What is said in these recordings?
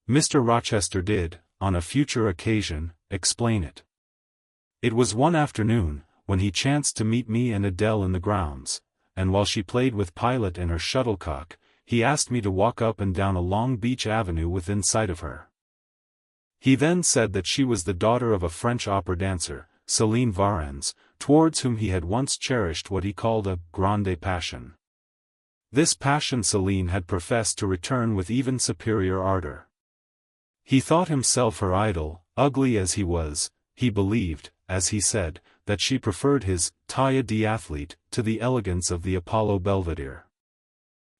Mr. Rochester did, on a future occasion, explain it. It was one afternoon, when he chanced to meet me and Adele in the grounds, and while she played with Pilot and her shuttlecock, he asked me to walk up and down a long beech avenue within sight of her. He then said that she was the daughter of a French opera dancer, Céline Varens, towards whom he had once cherished what he called a grande passion. This passion Céline had professed to return with even superior ardor. He thought himself her idol, ugly as he was. He believed, as he said, that she preferred his taille d'athlete to the elegance of the Apollo Belvedere.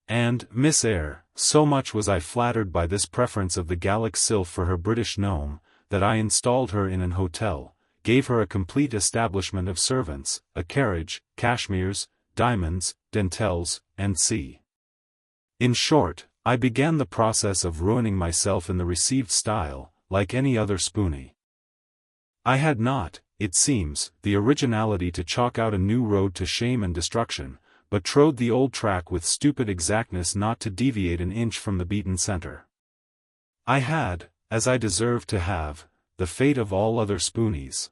And, Miss Eyre, so much was I flattered by this preference of the Gallic sylph for her British gnome, that I installed her in an hotel, gave her a complete establishment of servants, a carriage, cashmeres, diamonds, dentelles, and in short, I began the process of ruining myself in the received style, like any other spoony. I had not, it seems, the originality to chalk out a new road to shame and destruction, but trode the old track with stupid exactness not to deviate an inch from the beaten center. I had, as I deserved to have, the fate of all other spoonies.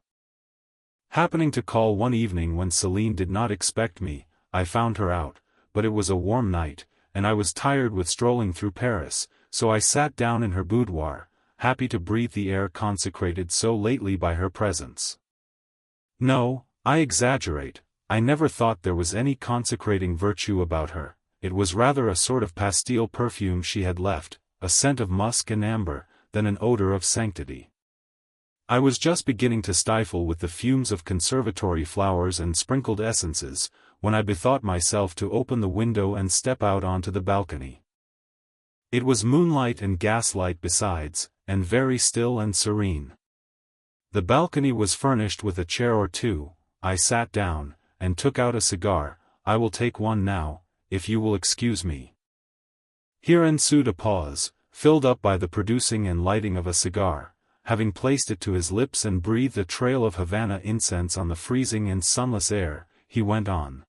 Happening to call one evening when Céline did not expect me, I found her out, but it was a warm night, and I was tired with strolling through Paris, so I sat down in her boudoir, happy to breathe the air consecrated so lately by her presence. No, I exaggerate, I never thought there was any consecrating virtue about her, it was rather a sort of pastille perfume she had left, a scent of musk and amber, than an odor of sanctity. I was just beginning to stifle with the fumes of conservatory flowers and sprinkled essences, when I bethought myself to open the window and step out onto the balcony. It was moonlight and gaslight besides, and very still and serene. The balcony was furnished with a chair or two. I sat down, and took out a cigar. I will take one now, if you will excuse me. Here ensued a pause, filled up by the producing and lighting of a cigar. Having placed it to his lips and breathed a trail of Havana incense on the freezing and sunless air, he went on.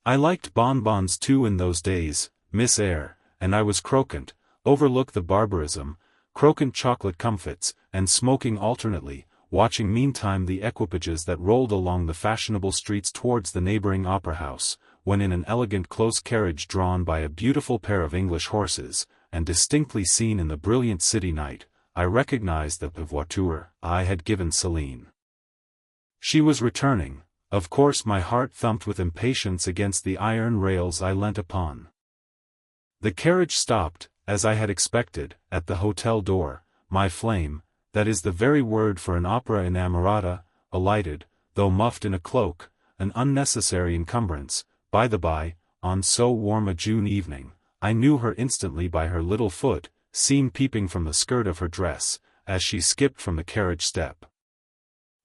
I liked bonbons too in those days, Miss Eyre, and I was croquant, overlook the barbarism, croquant chocolate comfits, and smoking alternately, watching meantime the equipages that rolled along the fashionable streets towards the neighboring opera house, when in an elegant close carriage drawn by a beautiful pair of English horses, and distinctly seen in the brilliant city night, I recognized the voiture I had given Céline. She was returning. Of course my heart thumped with impatience against the iron rails I leant upon. The carriage stopped, as I had expected, at the hotel door. My flame, that is the very word for an opera innamorata, alighted, though muffled in a cloak, an unnecessary encumbrance. By the by, on so warm a June evening, I knew her instantly by her little foot, seen peeping from the skirt of her dress, as she skipped from the carriage step.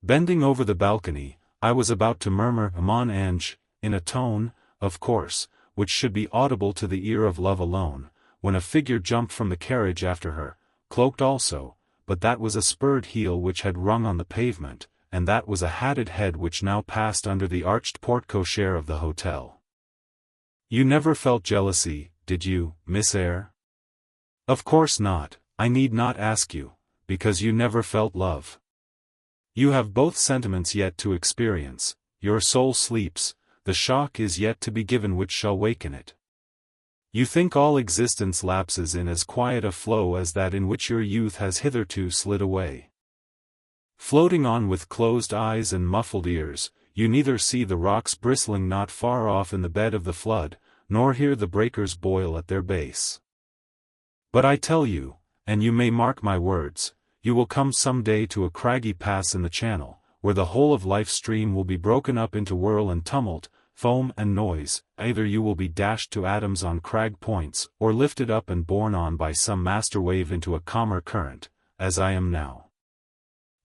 Bending over the balcony, I was about to murmur "Mon ange," in a tone, of course, which should be audible to the ear of love alone, when a figure jumped from the carriage after her, cloaked also, but that was a spurred heel which had rung on the pavement, and that was a hatted head which now passed under the arched porte-cochere of the hotel. You never felt jealousy, did you, Miss Eyre? Of course not, I need not ask you, because you never felt love. You have both sentiments yet to experience, your soul sleeps, the shock is yet to be given which shall waken it. You think all existence lapses in as quiet a flow as that in which your youth has hitherto slid away. Floating on with closed eyes and muffled ears, you neither see the rocks bristling not far off in the bed of the flood, nor hear the breakers boil at their base. But I tell you, and you may mark my words, you will come some day to a craggy pass in the channel, where the whole of life's stream will be broken up into whirl and tumult, foam and noise. Either you will be dashed to atoms on crag points, or lifted up and borne on by some master wave into a calmer current, as I am now.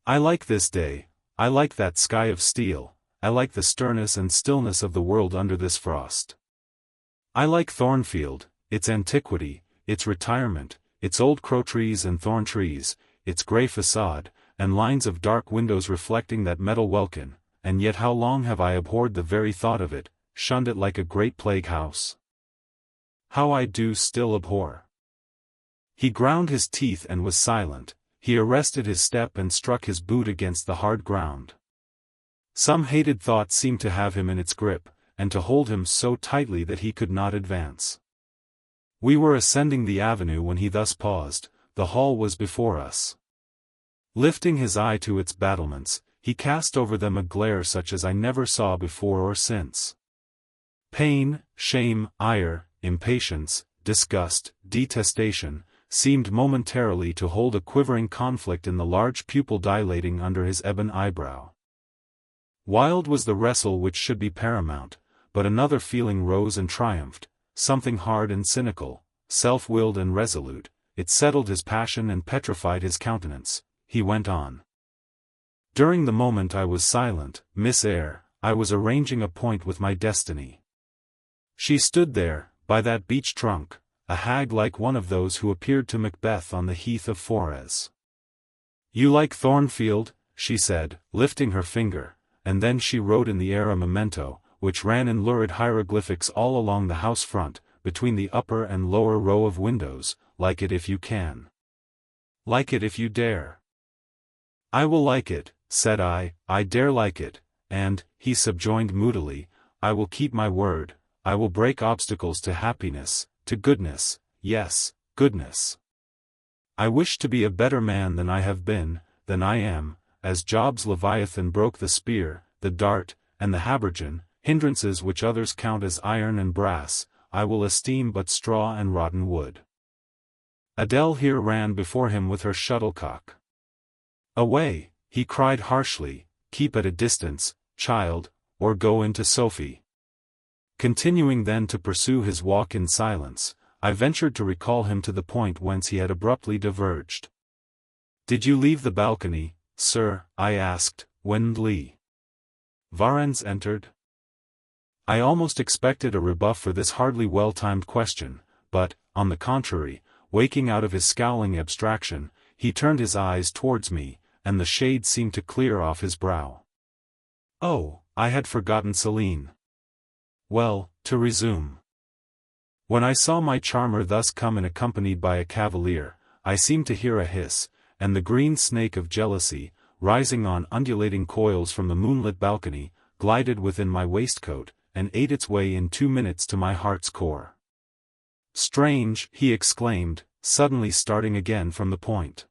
I like this day, I like that sky of steel, I like the sternness and stillness of the world under this frost. I like Thornfield, its antiquity, its retirement, its old crow trees and thorn trees, its grey facade, and lines of dark windows reflecting that metal welkin, and yet how long have I abhorred the very thought of it, shunned it like a great plague house? How I do still abhor. He ground his teeth and was silent. He arrested his step and struck his boot against the hard ground. Some hated thought seemed to have him in its grip, and to hold him so tightly that he could not advance. We were ascending the avenue when he thus paused. The hall was before us. Lifting his eye to its battlements, he cast over them a glare such as I never saw before or since. Pain, shame, ire, impatience, disgust, detestation, seemed momentarily to hold a quivering conflict in the large pupil dilating under his ebon eyebrow. Wild was the wrestle which should be paramount, but another feeling rose and triumphed, something hard and cynical, self-willed and resolute. It settled his passion and petrified his countenance. He went on. During the moment I was silent, Miss Eyre, I was arranging a point with my destiny. She stood there, by that beech trunk, a hag like one of those who appeared to Macbeth on the heath of Forez. "You like Thornfield?" she said, lifting her finger, and then she wrote in the air a memento, which ran in lurid hieroglyphics all along the house front, between the upper and lower row of windows. "Like it if you can. Like it if you dare." "I will like it," said I dare like it, and, he subjoined moodily, "I will keep my word, I will break obstacles to happiness, to goodness, yes, goodness. I wish to be a better man than I have been, than I am, as Job's Leviathan broke the spear, the dart, and the habergeon, hindrances which others count as iron and brass, I will esteem but straw and rotten wood." Adele here ran before him with her shuttlecock. "Away," he cried harshly, "keep at a distance, child, or go into Sophie." Continuing then to pursue his walk in silence, I ventured to recall him to the point whence he had abruptly diverged. "Did you leave the balcony, sir?" I asked, when Lee Varens entered. I almost expected a rebuff for this hardly well-timed question, but, on the contrary, waking out of his scowling abstraction, he turned his eyes towards me, and the shade seemed to clear off his brow. "Oh, I had forgotten Céline. Well, to resume. When I saw my charmer thus come in accompanied by a cavalier, I seemed to hear a hiss, and the green snake of jealousy, rising on undulating coils from the moonlit balcony, glided within my waistcoat, and ate its way in 2 minutes to my heart's core. "Strange," he exclaimed, suddenly starting again from the point.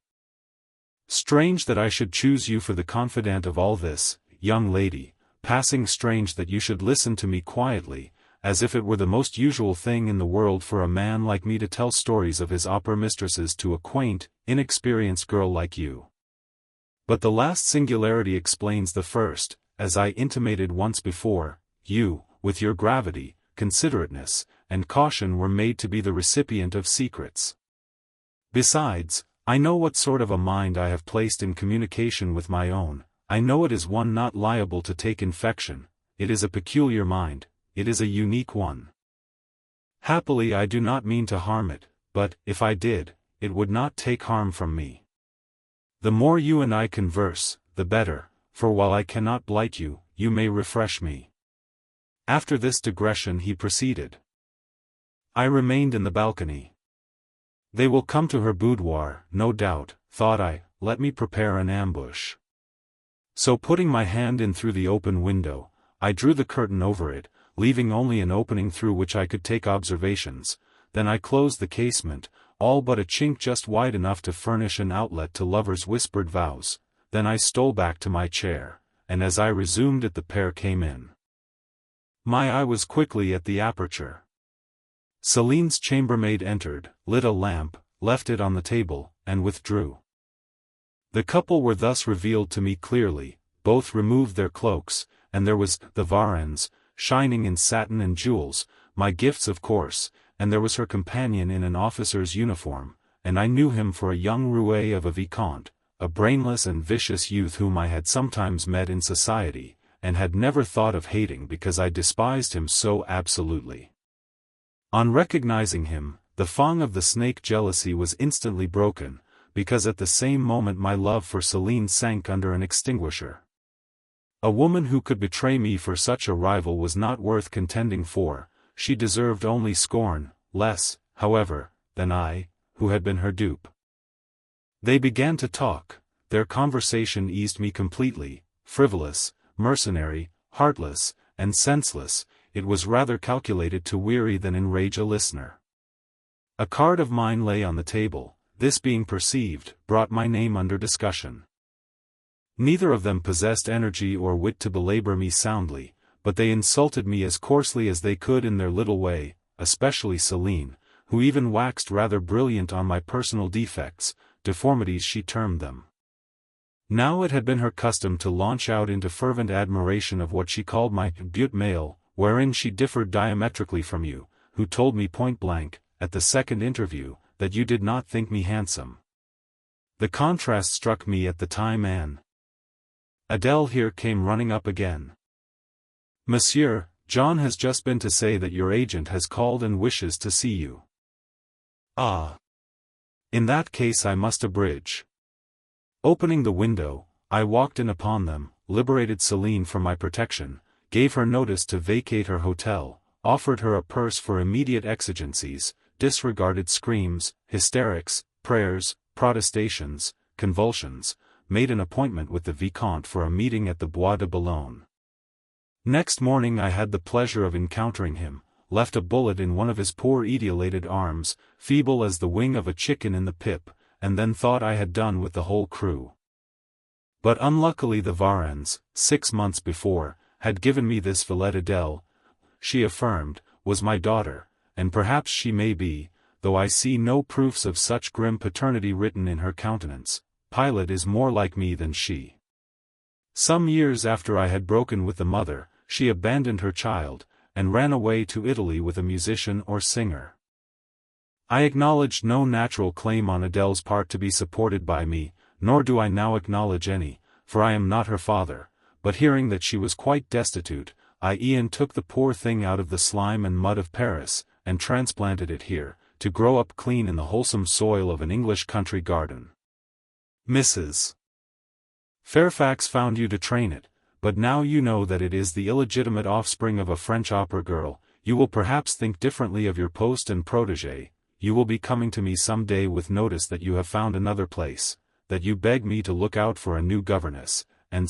"Strange that I should choose you for the confidant of all this, young lady, passing strange that you should listen to me quietly, as if it were the most usual thing in the world for a man like me to tell stories of his opera mistresses to a quaint, inexperienced girl like you. But the last singularity explains the first, as I intimated once before, you, with your gravity, considerateness, and caution were made to be the recipient of secrets. Besides, I know what sort of a mind I have placed in communication with my own. I know it is one not liable to take infection. It is a peculiar mind, it is a unique one. Happily I do not mean to harm it, but, if I did, it would not take harm from me. The more you and I converse, the better, for while I cannot blight you, you may refresh me." After this digression he proceeded. I remained in the balcony. They will come to her boudoir, no doubt, thought I, let me prepare an ambush. So putting my hand in through the open window, I drew the curtain over it, leaving only an opening through which I could take observations. Then I closed the casement, all but a chink just wide enough to furnish an outlet to lovers' whispered vows. Then I stole back to my chair, and as I resumed it the pair came in. My eye was quickly at the aperture. Céline's chambermaid entered, lit a lamp, left it on the table, and withdrew. The couple were thus revealed to me clearly. Both removed their cloaks, and there was the Varens, shining in satin and jewels, my gifts of course, and there was her companion in an officer's uniform, and I knew him for a young roué of a vicomte, a brainless and vicious youth whom I had sometimes met in society, and had never thought of hating because I despised him so absolutely. On recognizing him, the fang of the snake jealousy was instantly broken, because at the same moment my love for Céline sank under an extinguisher. A woman who could betray me for such a rival was not worth contending for. She deserved only scorn, less, however, than I, who had been her dupe. They began to talk. Their conversation eased me completely. Frivolous, mercenary, heartless, and senseless, it was rather calculated to weary than enrage a listener. A card of mine lay on the table. This being perceived, brought my name under discussion. Neither of them possessed energy or wit to belabor me soundly, but they insulted me as coarsely as they could in their little way, especially Celine, who even waxed rather brilliant on my personal defects, deformities she termed them. Now it had been her custom to launch out into fervent admiration of what she called my beaut male, wherein she differed diametrically from you, who told me point-blank, at the second interview, that you did not think me handsome. The contrast struck me at the time and Adele here came running up again. Monsieur, John has just been to say that your agent has called and wishes to see you. Ah. In that case I must abridge. Opening the window, I walked in upon them, liberated Celine from my protection, gave her notice to vacate her hotel, offered her a purse for immediate exigencies, disregarded screams, hysterics, prayers, protestations, convulsions, made an appointment with the Vicomte for a meeting at the Bois de Boulogne. Next morning I had the pleasure of encountering him, left a bullet in one of his poor etiolated arms, feeble as the wing of a chicken in the pip, and then thought I had done with the whole crew. But unluckily the Varens, 6 months before, had given me this Villette Adele, she affirmed, was my daughter, and perhaps she may be, though I see no proofs of such grim paternity written in her countenance. Pilot is more like me than she. Some years after I had broken with the mother, she abandoned her child, and ran away to Italy with a musician or singer. I acknowledged no natural claim on Adele's part to be supported by me, nor do I now acknowledge any, for I am not her father, but hearing that she was quite destitute, I took the poor thing out of the slime and mud of Paris, and transplanted it here, to grow up clean in the wholesome soil of an English country garden. Mrs. Fairfax found you to train it, but now you know that it is the illegitimate offspring of a French opera girl, you will perhaps think differently of your post and protégé. You will be coming to me some day with notice that you have found another place, that you beg me to look out for a new governess, and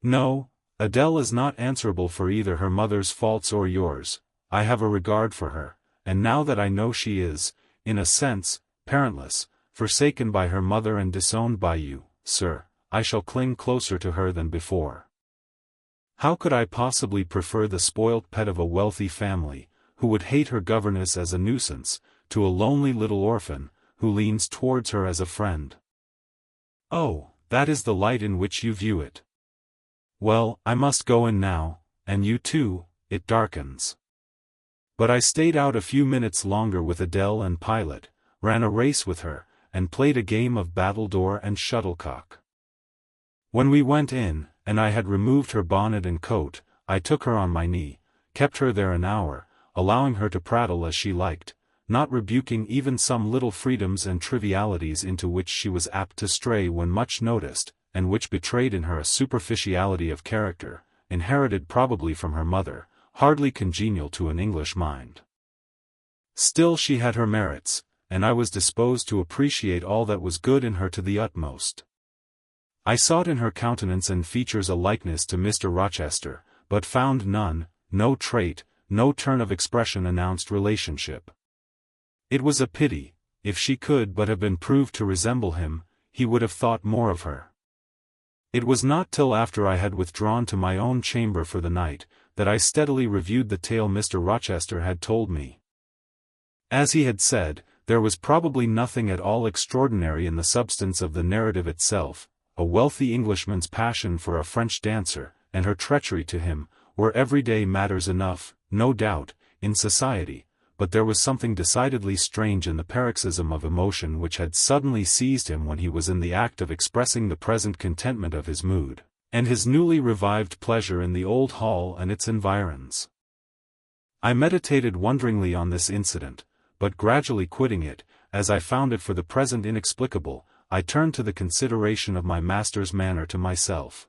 No, Adele is not answerable for either her mother's faults or yours. I have a regard for her, and now that I know she is, in a sense, parentless, forsaken by her mother and disowned by you, sir, I shall cling closer to her than before. How could I possibly prefer the spoilt pet of a wealthy family, who would hate her governess as a nuisance, to a lonely little orphan, who leans towards her as a friend? Oh, that is the light in which you view it. Well, I must go in now, and you too, it darkens. But I stayed out a few minutes longer with Adele and Pilot, ran a race with her, and played a game of battledore and shuttlecock. When we went in, and I had removed her bonnet and coat, I took her on my knee, kept her there an hour, allowing her to prattle as she liked, not rebuking even some little freedoms and trivialities into which she was apt to stray when much noticed, and which betrayed in her a superficiality of character, inherited probably from her mother, hardly congenial to an English mind. Still she had her merits, and I was disposed to appreciate all that was good in her to the utmost. I sought in her countenance and features a likeness to Mr. Rochester, but found none, no trait, no turn of expression announced relationship. It was a pity. If she could but have been proved to resemble him, he would have thought more of her. It was not till after I had withdrawn to my own chamber for the night, that I steadily reviewed the tale Mr. Rochester had told me. As he had said, there was probably nothing at all extraordinary in the substance of the narrative itself. A wealthy Englishman's passion for a French dancer, and her treachery to him, were everyday matters enough, no doubt, in society, but there was something decidedly strange in the paroxysm of emotion which had suddenly seized him when he was in the act of expressing the present contentment of his mood, and his newly revived pleasure in the old hall and its environs. I meditated wonderingly on this incident, but gradually quitting it, as I found it for the present inexplicable, I turned to the consideration of my master's manner to myself.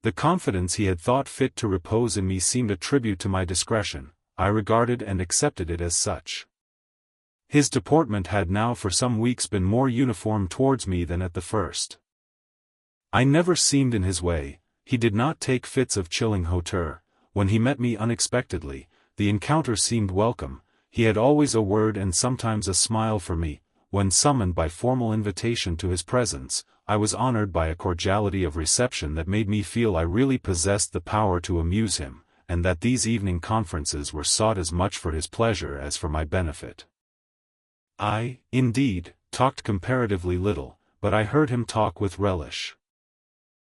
The confidence he had thought fit to repose in me seemed a tribute to my discretion. I regarded and accepted it as such. His deportment had now for some weeks been more uniform towards me than at the first. I never seemed in his way, he did not take fits of chilling hauteur. When he met me unexpectedly, the encounter seemed welcome. He had always a word and sometimes a smile for me. When summoned by formal invitation to his presence, I was honored by a cordiality of reception that made me feel I really possessed the power to amuse him, and that these evening conferences were sought as much for his pleasure as for my benefit. I, indeed, talked comparatively little, but I heard him talk with relish.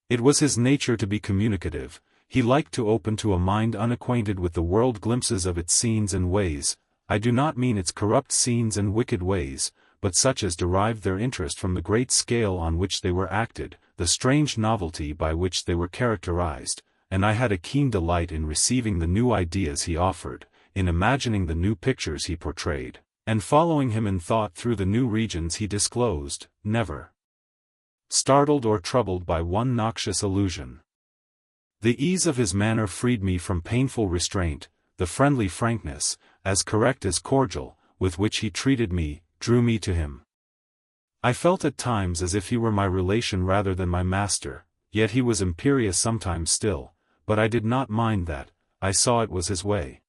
It was his nature to be communicative. He liked to open to a mind unacquainted with the world glimpses of its scenes and ways. I do not mean its corrupt scenes and wicked ways, but such as derived their interest from the great scale on which they were acted, the strange novelty by which they were characterized, and I had a keen delight in receiving the new ideas he offered, in imagining the new pictures he portrayed, and following him in thought through the new regions he disclosed, never startled or troubled by one noxious illusion. The ease of his manner freed me from painful restraint. The friendly frankness, as correct as cordial, with which he treated me, drew me to him. I felt at times as if he were my relation rather than my master, yet he was imperious sometimes still, but I did not mind that. I saw it was his way.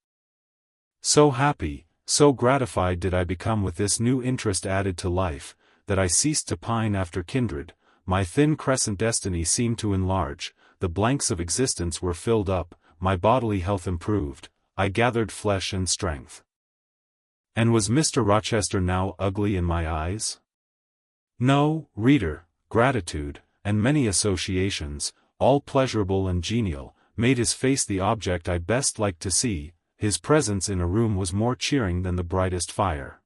So happy, so gratified did I become with this new interest added to life, that I ceased to pine after kindred. My thin crescent destiny seemed to enlarge, the blanks of existence were filled up, my bodily health improved, I gathered flesh and strength. And was Mr. Rochester now ugly in my eyes? No, reader, gratitude, and many associations, all pleasurable and genial, made his face the object I best liked to see. His presence in a room was more cheering than the brightest fire.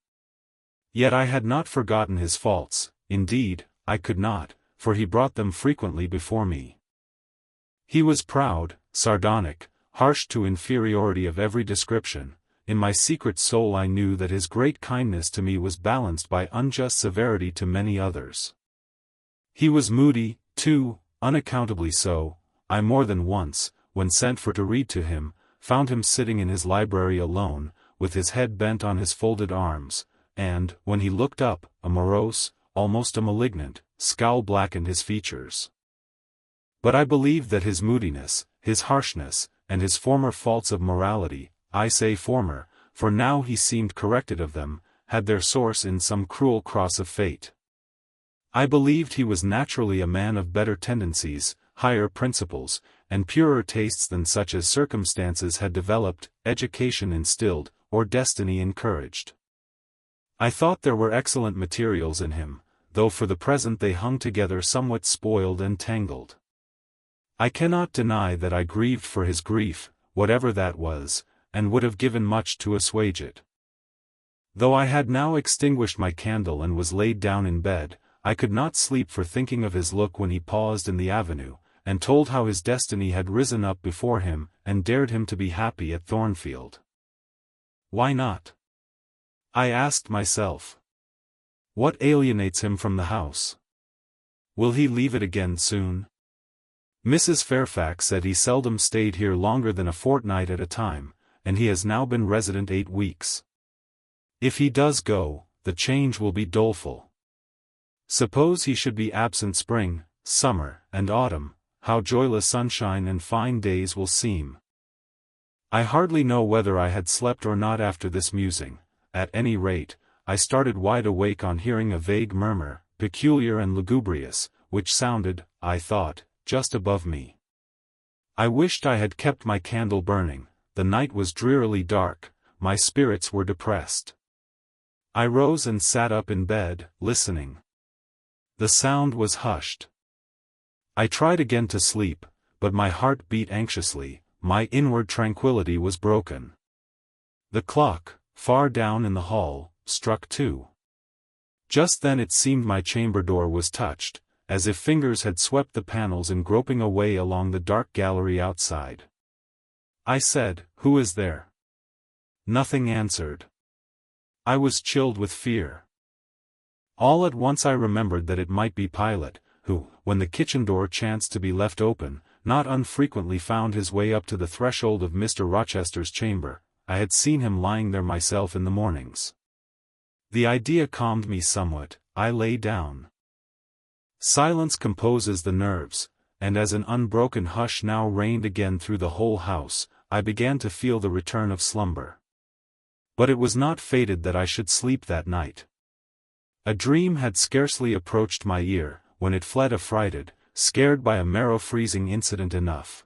Yet I had not forgotten his faults, indeed, I could not, for he brought them frequently before me. He was proud, sardonic, harsh to inferiority of every description. In my secret soul I knew that his great kindness to me was balanced by unjust severity to many others. He was moody, too, unaccountably so. I more than once, when sent for to read to him, found him sitting in his library alone, with his head bent on his folded arms, and, when he looked up, a morose, almost a malignant, scowl blackened his features. But I believed that his moodiness, his harshness, and his former faults of morality, I say former, for now he seemed corrected of them, had their source in some cruel cross of fate. I believed he was naturally a man of better tendencies, higher principles, and purer tastes than such as circumstances had developed, education instilled, or destiny encouraged. I thought there were excellent materials in him, though for the present they hung together somewhat spoiled and tangled. I cannot deny that I grieved for his grief, whatever that was, and would have given much to assuage it. Though I had now extinguished my candle and was laid down in bed, I could not sleep for thinking of his look when he paused in the avenue, and told how his destiny had risen up before him, and dared him to be happy at Thornfield. Why not? I asked myself. What alienates him from the house? Will he leave it again soon? Mrs. Fairfax said he seldom stayed here longer than a fortnight at a time, and he has now been resident 8 weeks. If he does go, the change will be doleful. Suppose he should be absent spring, summer, and autumn, how joyless sunshine and fine days will seem. I hardly know whether I had slept or not after this musing. At any rate, I started wide awake on hearing a vague murmur, peculiar and lugubrious, which sounded, I thought, just above me. I wished I had kept my candle burning. The night was drearily dark, my spirits were depressed. I rose and sat up in bed, listening. The sound was hushed. I tried again to sleep, but my heart beat anxiously, my inward tranquillity was broken. The clock, far down in the hall, struck 2. Just then it seemed my chamber door was touched, as if fingers had swept the panels and groping away along the dark gallery outside. I said, "Who is there?" Nothing answered. I was chilled with fear. All at once I remembered that it might be Pilot, who, when the kitchen door chanced to be left open, not unfrequently found his way up to the threshold of Mr. Rochester's chamber. I had seen him lying there myself in the mornings. The idea calmed me somewhat. I lay down. Silence composes the nerves, and as an unbroken hush now reigned again through the whole house, I began to feel the return of slumber. But it was not fated that I should sleep that night. A dream had scarcely approached my ear, when it fled affrighted, scared by a marrow-freezing incident enough.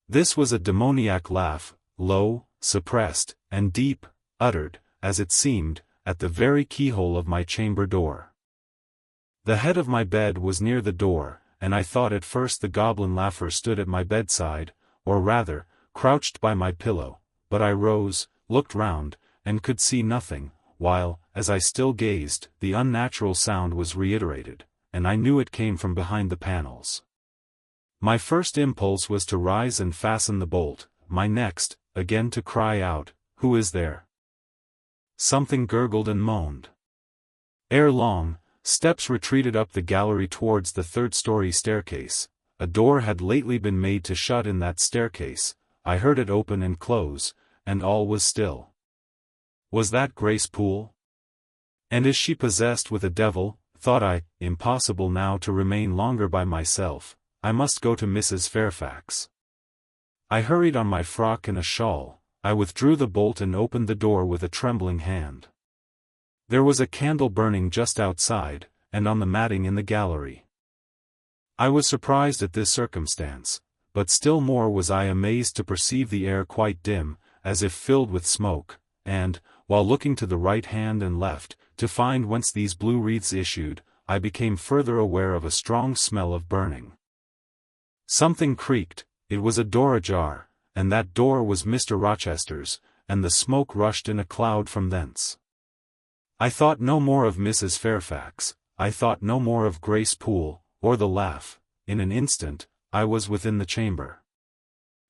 This was a demoniac laugh, low, suppressed, and deep, uttered, as it seemed, at the very keyhole of my chamber door. The head of my bed was near the door, and I thought at first the goblin laugher stood at my bedside, or rather, crouched by my pillow, but I rose, looked round, and could see nothing, while, as I still gazed, the unnatural sound was reiterated, and I knew it came from behind the panels. My first impulse was to rise and fasten the bolt, my next, again to cry out, "Who is there?" Something gurgled and moaned. Ere long, steps retreated up the gallery towards the third-story staircase. A door had lately been made to shut in that staircase. I heard it open and close, and all was still. Was that Grace Poole? And is she possessed with a devil? Thought I. Impossible now to remain longer by myself. I must go to Mrs. Fairfax. I hurried on my frock and a shawl. I withdrew the bolt and opened the door with a trembling hand. There was a candle burning just outside, and on the matting in the gallery. I was surprised at this circumstance, but still more was I amazed to perceive the air quite dim, as if filled with smoke, and, while looking to the right hand and left, to find whence these blue wreaths issued, I became further aware of a strong smell of burning. Something creaked. It was a door ajar, and that door was Mr. Rochester's, and the smoke rushed in a cloud from thence. I thought no more of Mrs. Fairfax, I thought no more of Grace Poole, or the laugh. In an instant, I was within the chamber.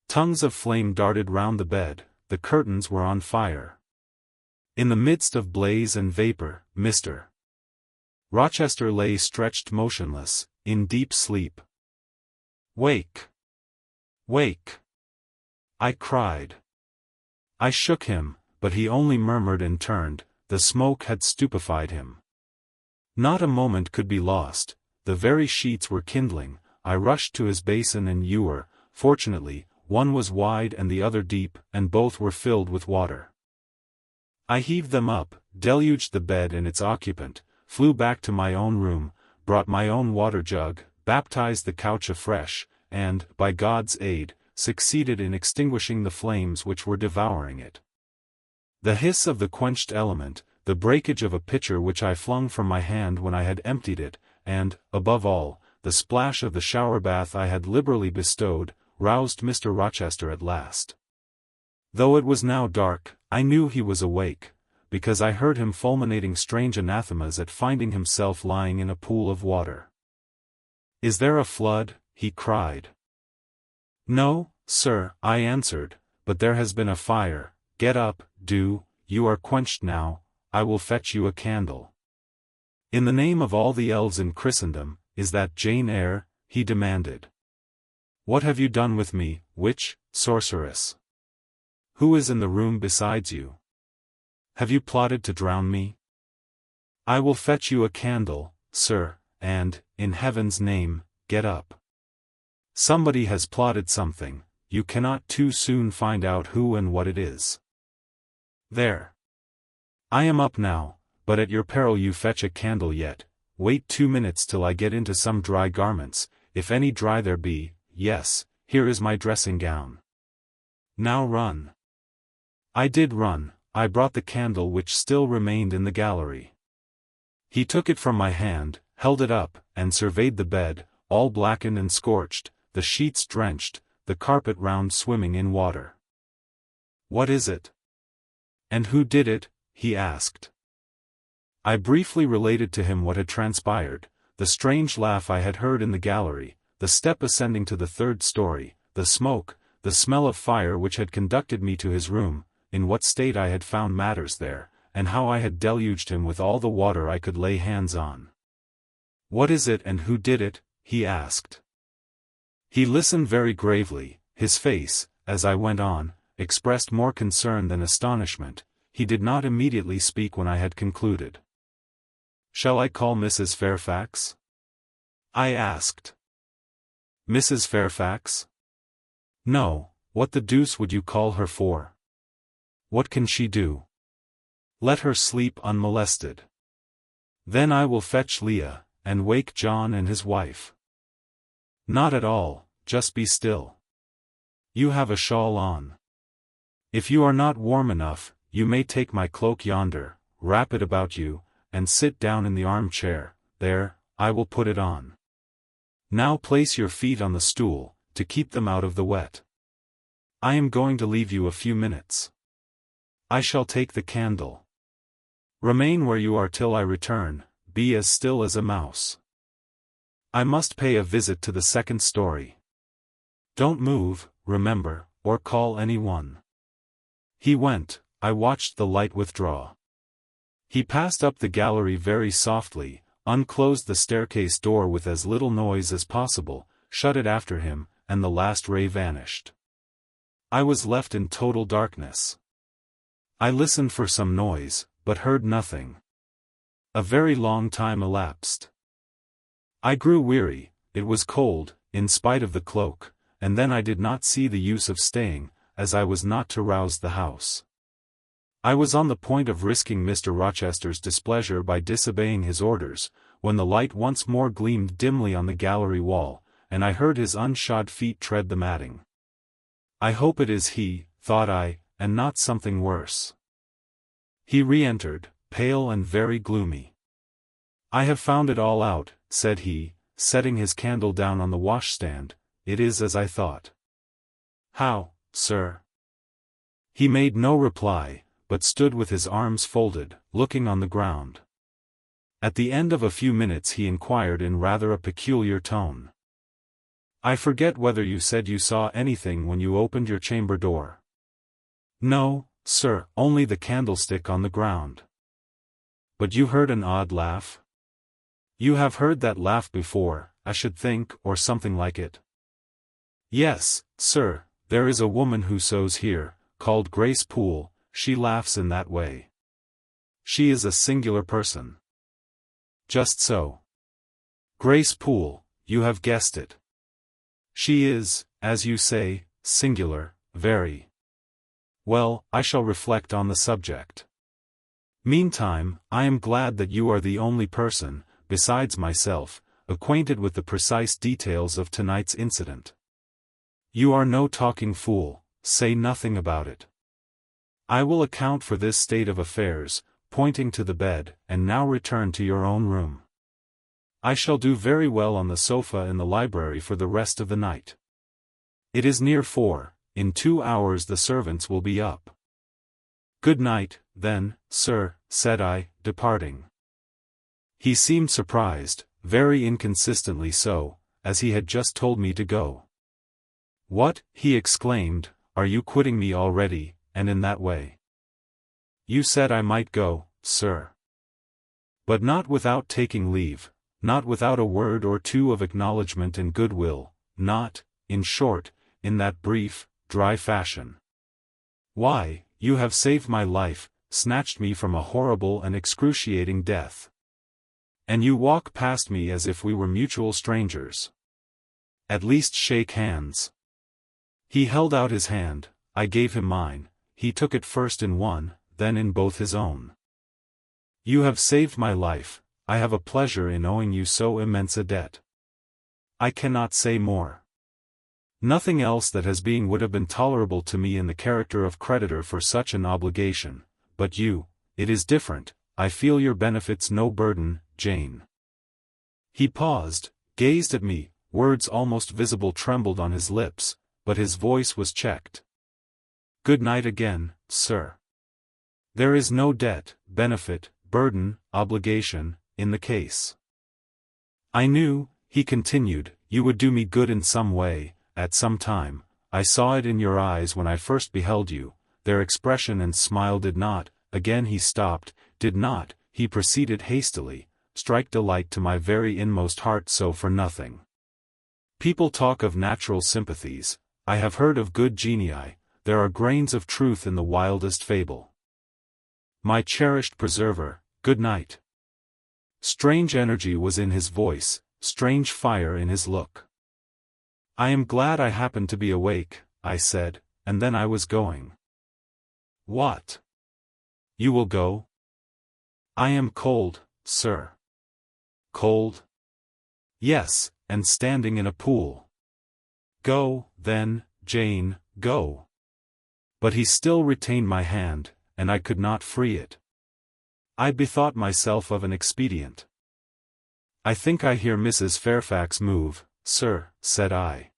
Tongues of flame darted round the bed, the curtains were on fire. In the midst of blaze and vapor, Mr. Rochester lay stretched motionless, in deep sleep. "Wake! Wake!" I cried. I shook him, but he only murmured and turned. The smoke had stupefied him. Not a moment could be lost. The very sheets were kindling. I rushed to his basin and ewer. Fortunately, one was wide and the other deep, and both were filled with water. I heaved them up, deluged the bed and its occupant, flew back to my own room, brought my own water jug, baptized the couch afresh, and, by God's aid, succeeded in extinguishing the flames which were devouring it. The hiss of the quenched element, the breakage of a pitcher which I flung from my hand when I had emptied it, and, above all, the splash of the shower bath I had liberally bestowed, roused Mr. Rochester at last. Though it was now dark, I knew he was awake, because I heard him fulminating strange anathemas at finding himself lying in a pool of water. "Is there a flood?" he cried. "No, sir," I answered, "but there has been a fire. Get up, do, you are quenched now, I will fetch you a candle." "In the name of all the elves in Christendom, is that Jane Eyre?" he demanded. "What have you done with me, witch, sorceress? Who is in the room besides you? Have you plotted to drown me? I will fetch you a candle, sir, and, in heaven's name, get up. Somebody has plotted something, you cannot too soon find out who and what it is. There. I am up now, but at your peril you fetch a candle yet. Wait 2 minutes till I get into some dry garments, if any dry there be. Yes, here is my dressing gown. Now run." I did run. I brought the candle which still remained in the gallery. He took it from my hand, held it up, and surveyed the bed, all blackened and scorched, the sheets drenched, the carpet round swimming in water. "What is it? And who did it?" he asked. I briefly related to him what had transpired, the strange laugh I had heard in the gallery, the step ascending to the third story, the smoke, the smell of fire which had conducted me to his room, in what state I had found matters there, and how I had deluged him with all the water I could lay hands on. "What is it and who did it?" he asked. He listened very gravely. His face, as I went on, expressed more concern than astonishment. he did not immediately speak when I had concluded. "Shall I call Mrs. Fairfax?" I asked. "Mrs. Fairfax? No, what the deuce would you call her for? What can she do? Let her sleep unmolested. Then I will fetch Leah, and wake John and his wife." "Not at all, just be still. You have a shawl on. If you are not warm enough, you may take my cloak yonder, wrap it about you, and sit down in the armchair. There, I will put it on. Now place your feet on the stool, to keep them out of the wet. I am going to leave you a few minutes. I shall take the candle. Remain where you are till I return, be as still as a mouse. I must pay a visit to the second story. Don't move, remember, or call anyone." He went. I watched the light withdraw. He passed up the gallery very softly, unclosed the staircase door with as little noise as possible, shut it after him, and the last ray vanished. I was left in total darkness. I listened for some noise, but heard nothing. A very long time elapsed. I grew weary, it was cold, in spite of the cloak, and then I did not see the use of staying, as I was not to rouse the house. I was on the point of risking Mr. Rochester's displeasure by disobeying his orders, when the light once more gleamed dimly on the gallery wall, and I heard his unshod feet tread the matting. I hope it is he, thought I, and not something worse. He re-entered, pale and very gloomy. "I have found it all out," said he, setting his candle down on the washstand. "It is as I thought." "How, sir?" He made no reply, but stood with his arms folded, looking on the ground. At the end of a few minutes he inquired in rather a peculiar tone. "I forget whether you said you saw anything when you opened your chamber door." "No, sir, only the candlestick on the ground." "But you heard an odd laugh?" "You have heard that laugh before, I should think, or something like it." "Yes, sir, there is a woman who sews here, called Grace Poole, she laughs in that way. She is a singular person." "Just so. Grace Poole, you have guessed it. She is, as you say, singular, very. Well, I shall reflect on the subject. Meantime, I am glad that you are the only person, besides myself, acquainted with the precise details of tonight's incident. You are no talking fool, say nothing about it. I will account for this state of affairs, pointing to the bed, and now return to your own room. I shall do very well on the sofa in the library for the rest of the night. It is near 4, in 2 hours the servants will be up." "Good night, then, sir," said I, departing. He seemed surprised, very inconsistently so, as he had just told me to go. "What," he exclaimed, "are you quitting me already, and in that way?" "You said I might go, sir. But not without taking leave, not without a word or two of acknowledgment and goodwill, not, in short, in that brief, dry fashion. Why, you have saved my life, snatched me from a horrible and excruciating death. And you walk past me as if we were mutual strangers. At least shake hands." He held out his hand, I gave him mine, he took it first in one, then in both his own. "You have saved my life, I have a pleasure in owing you so immense a debt. I cannot say more. Nothing else that has been would have been tolerable to me in the character of creditor for such an obligation, but you, it is different, I feel your benefits no burden, Jane." He paused, gazed at me, words almost visible trembled on his lips, but his voice was checked. "Good night again, sir. There is no debt, benefit, burden, obligation, in the case. I knew," he continued, "you would do me good in some way, at some time. I saw it in your eyes when I first beheld you, their expression and smile did not," again he stopped, "did not," he proceeded hastily, "strike delight to my very inmost heart so for nothing. People talk of natural sympathies, I have heard of good genii, there are grains of truth in the wildest fable. My cherished preserver, good night. Strange energy was in his voice, strange fire in his look. I am glad I happened to be awake, I said, and then I was going. What? You will go? I am cold, sir. Cold? Yes, and standing in a pool. Go, then, Jane, go. But he still retained my hand, and I could not free it. I bethought myself of an expedient. I think I hear Mrs. Fairfax move, sir, said I.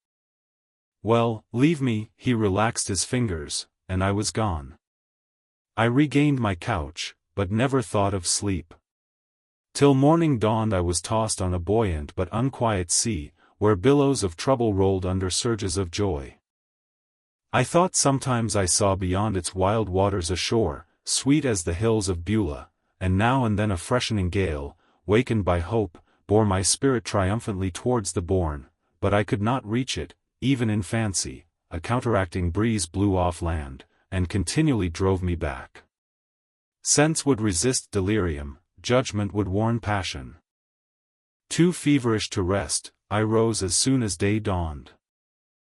Well, leave me. He relaxed his fingers, and I was gone. I regained my couch, but never thought of sleep. Till morning dawned I was tossed on a buoyant but unquiet sea, where billows of trouble rolled under surges of joy. I thought sometimes I saw beyond its wild waters a shore, sweet as the hills of Beulah, and now and then a freshening gale, wakened by hope, bore my spirit triumphantly towards the bourne, but I could not reach it, even in fancy. A counteracting breeze blew off land, and continually drove me back. Sense would resist delirium, judgment would warn passion. Too feverish to rest, I rose as soon as day dawned.